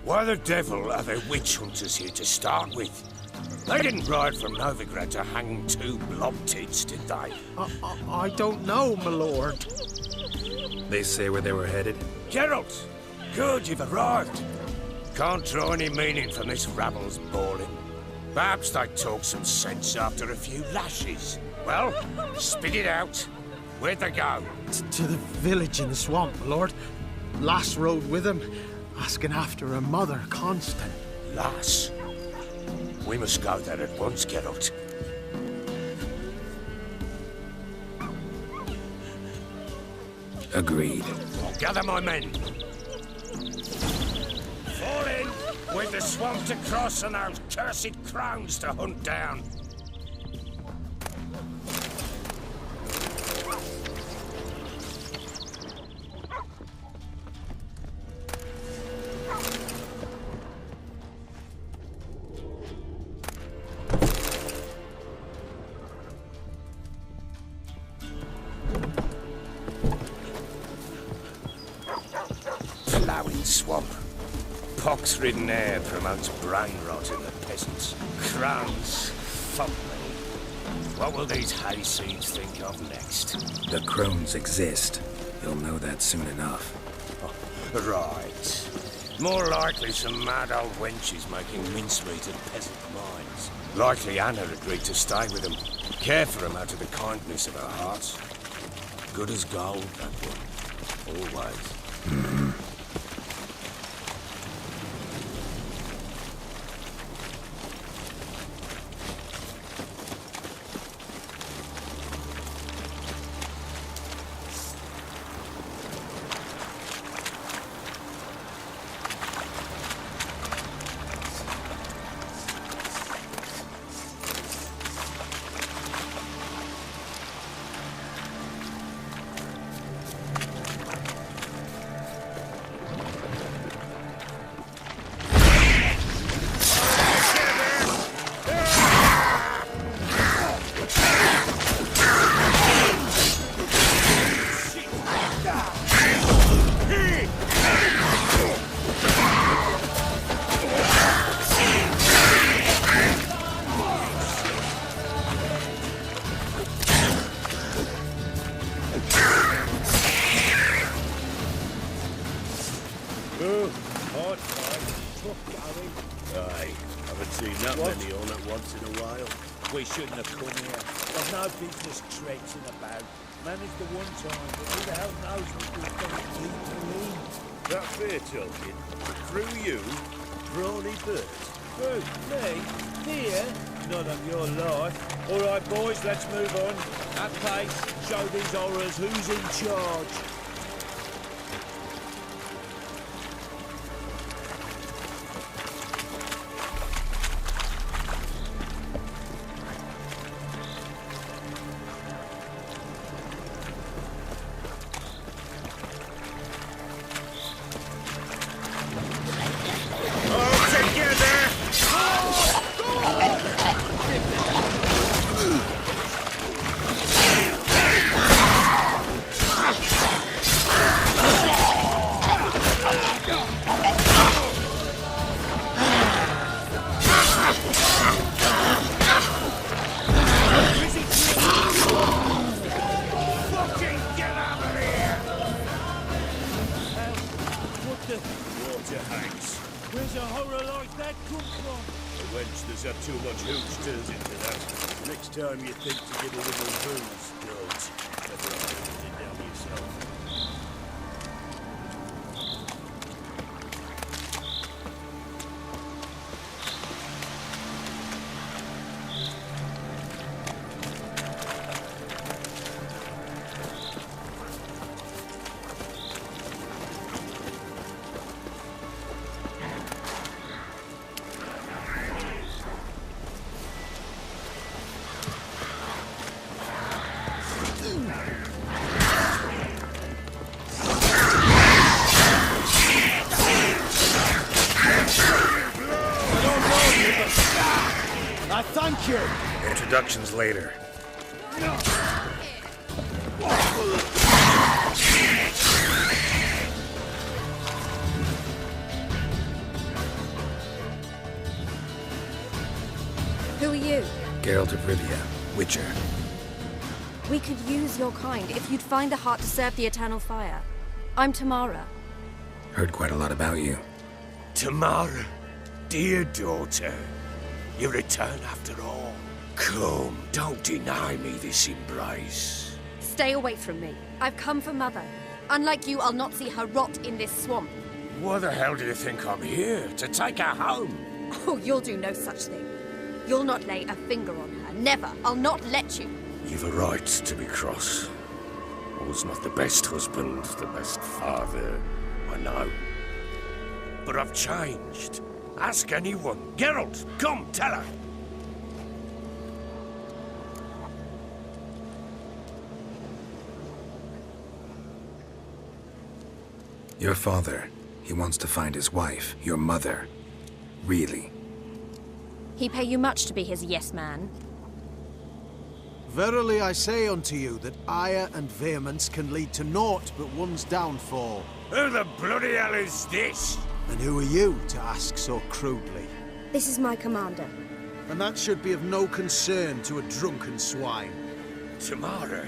Why the devil are there witch hunters here to start with? They didn't ride from Novigrad to hang two blob-tits, did they? I don't know, my lord. They say where they were headed? Geralt! Good, you've arrived. Can't draw any meaning from this rabble's bawling. Perhaps they talk some sense after a few lashes. Well, spit it out. Where'd they go? To the village in the swamp, my lord. Lass rode with him, asking after her mother, Constant. Lass? We must go there at once, Geralt. Agreed. Gather my men. Fall in! With the swamp to cross and those cursed crowns to hunt down. Ploughing swamp. Pox-ridden air promotes brain rot in the peasants. Crowns, fuck me. What will these hayseeds think of next? The crones exist. You'll know that soon enough. Oh, right. More likely some mad old wenches making mincemeat of peasant minds. Likely Anna agreed to stay with them. Care for them out of the kindness of her heart. Good as gold, that one. Always. We shouldn't have come here. There's no business traipsing about. Managed the one time, but who the hell knows what we've got to leave? That fair talking? Through you? Brawny bird? Through me? Here? Not on your life. All right, boys, let's move on. At pace, show these horrors who's in charge. Time you think to get a little booze, don't. Better off putting it down yourself. Thank you. Introductions later. you? Geralt of Rivia, Witcher. We could use your kind if you'd find the heart to serve the Eternal Fire. I'm Tamara. Heard quite a lot about you. Tamara, dear daughter, you return after all. Come, don't deny me this embrace. Stay away from me. I've come for Mother. Unlike you, I'll not see her rot in this swamp. Why the hell do you think I'm here? To take her home? Oh, you'll do no such thing. You'll not lay a finger on her. Never. I'll not let you. You've a right to be cross. I was not the best husband, the best father, I know. But I've changed. Ask anyone. Geralt, come, tell her. Your father, he wants to find his wife, your mother. Really? He pay you much to be his yes man. Verily I say unto you that ire and vehemence can lead to naught but one's downfall. Who the bloody hell is this? And who are you to ask so crudely? This is my commander. And that should be of no concern to a drunken swine. Tamara,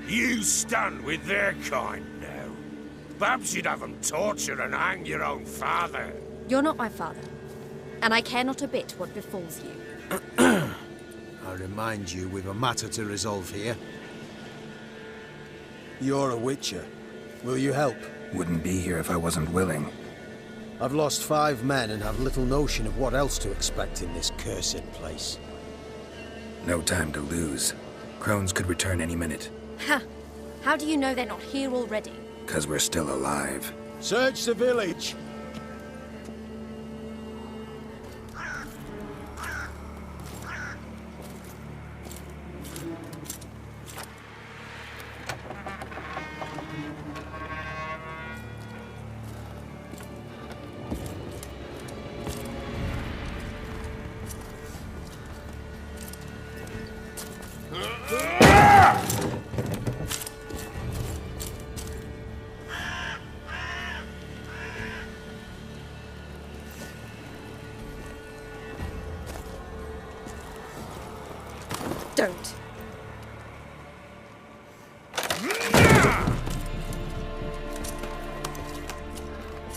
you stand with their kind now. Perhaps you'd have them torture and hang your own father. You're not my father, and I care not a bit what befalls you. I remind you, we've a matter to resolve here. You're a Witcher. Will you help? Wouldn't be here if I wasn't willing. I've lost 5 men and have little notion of what else to expect in this cursed place. No time to lose. Crones could return any minute. Ha! How do you know they're not here already? 'Cause we're still alive. Search the village! Don't.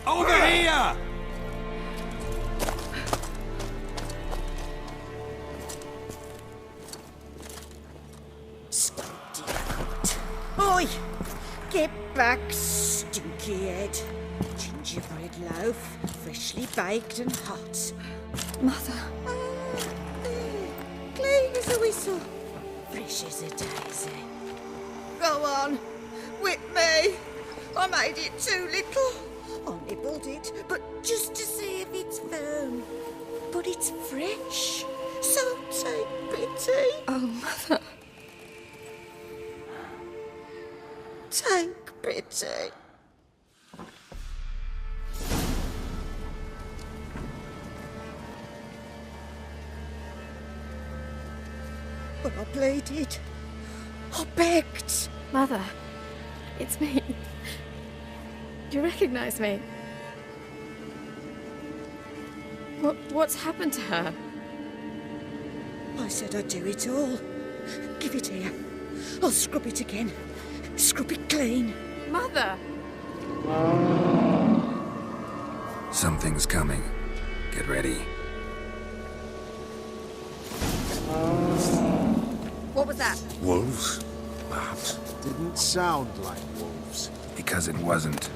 Over here! Stunty cunt. Oi! Get back, stinky head. Gingerbread loaf, freshly baked and hot. Mother. Clean as a whistle. Fresh as a daisy. Go on. Whip me. I made it too little. I nibbled it, but just to see if it's firm. But it's fresh. So take pity. Oh, Mother. Take pity. But I pleaded. I begged. Mother. It's me. Do you recognize me? What's happened to her? I said I'd do it all. Give it here. I'll scrub it again. Scrub it clean. Mother! Something's coming. Get ready. What was that? Wolves, perhaps. Didn't sound like wolves. Because it wasn't.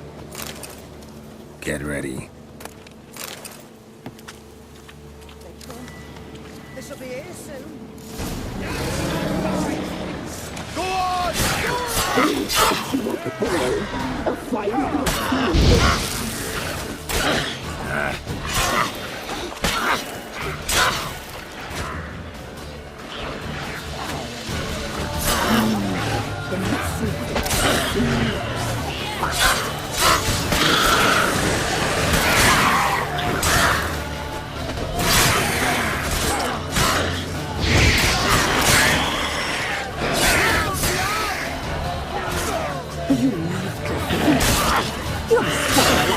Get ready. They come. They shall be here soon. Go on! You're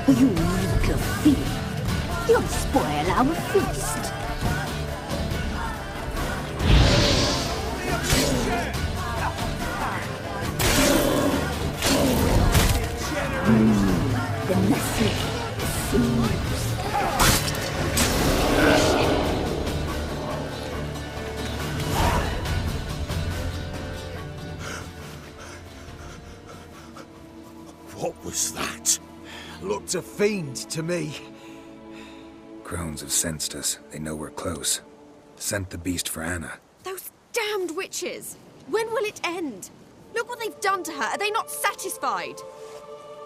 You little thief! You'll spoil our feast! The messy seems What was that? Looked a fiend to me. Crones have sensed us. They know we're close. Sent the beast for Anna. Those damned witches! When will it end? Look what they've done to her. Are they not satisfied?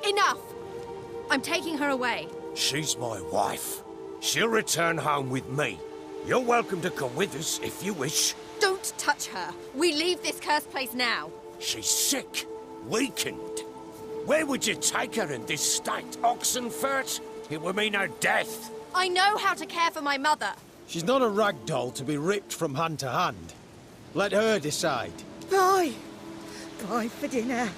Enough! I'm taking her away. She's my wife. She'll return home with me. You're welcome to come with us if you wish. Don't touch her. We leave this cursed place now. She's sick, weakened. Where would you take her in this state? Oxenfurt? It would mean her death. I know how to care for my mother. She's not a rag doll to be ripped from hand to hand. Let her decide. Bye. Bye for dinner.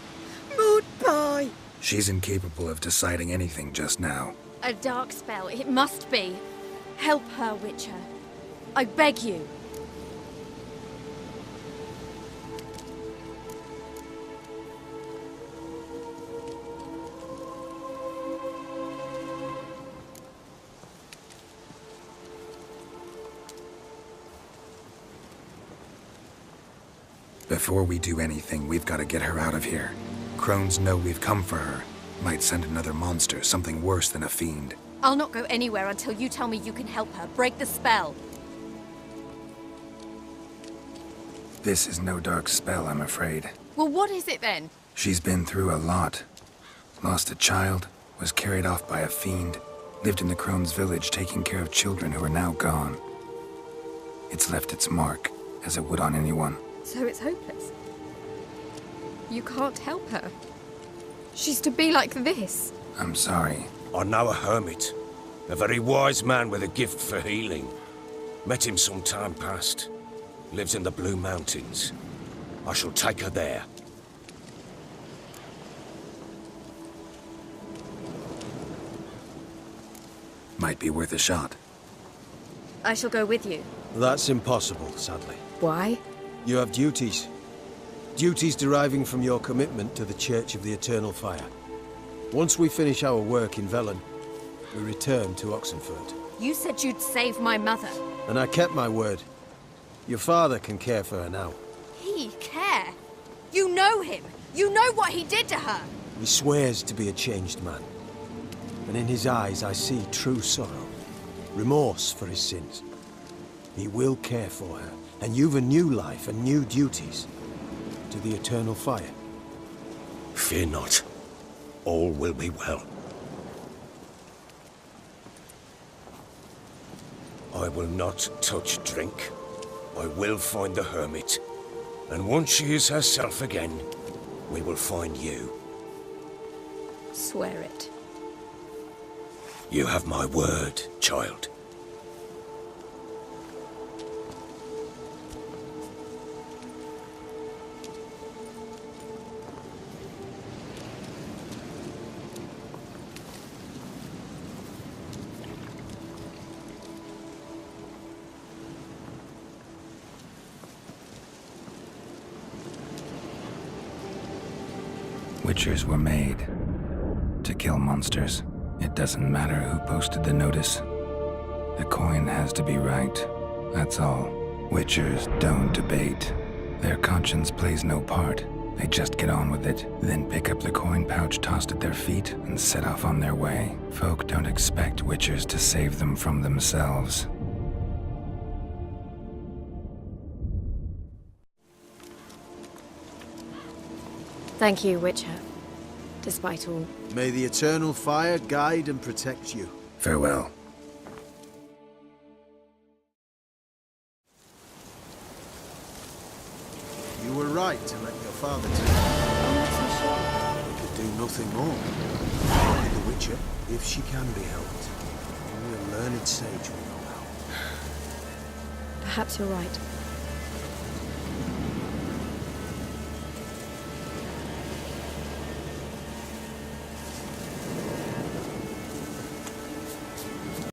Mood bye. She's incapable of deciding anything just now. A dark spell, it must be. Help her, Witcher. I beg you. Before we do anything, we've got to get her out of here. Crones know we've come for her. Might send another monster, something worse than a fiend. I'll not go anywhere until you tell me you can help her. Break the spell. This is no dark spell, I'm afraid. Well, what is it then? She's been through a lot. Lost a child, was carried off by a fiend, lived in the Crones village taking care of children who are now gone. It's left its mark, as it would on anyone. So it's hopeless. You can't help her. She's to be like this. I'm sorry. I know a hermit. A very wise man with a gift for healing. Met him some time past. Lives in the Blue Mountains. I shall take her there. Might be worth a shot. I shall go with you. That's impossible, sadly. Why? You have duties. Duties deriving from your commitment to the Church of the Eternal Fire. Once we finish our work in Velen, we return to Oxenfurt. You said you'd save my mother. And I kept my word. Your father can care for her now. He care? You know him. You know what he did to her. He swears to be a changed man. And in his eyes I see true sorrow. Remorse for his sins. He will care for her. And you've a new life and new duties. To the Eternal Fire. Fear not. All will be well. I will not touch drink. I will find the hermit. And once she is herself again, we will find you. Swear it. You have my word, child. Witchers were made to kill monsters. It doesn't matter who posted the notice. The coin has to be right. That's all. Witchers don't debate. Their conscience plays no part. They just get on with it, then pick up the coin pouch tossed at their feet and set off on their way. Folk don't expect Witchers to save them from themselves. Thank you, Witcher. Despite all. May the Eternal Fire guide and protect you. Farewell. You were right to let your father take her. We could do nothing more. Find the Witcher, if she can be helped. Only a learned sage will know how. Perhaps you're right.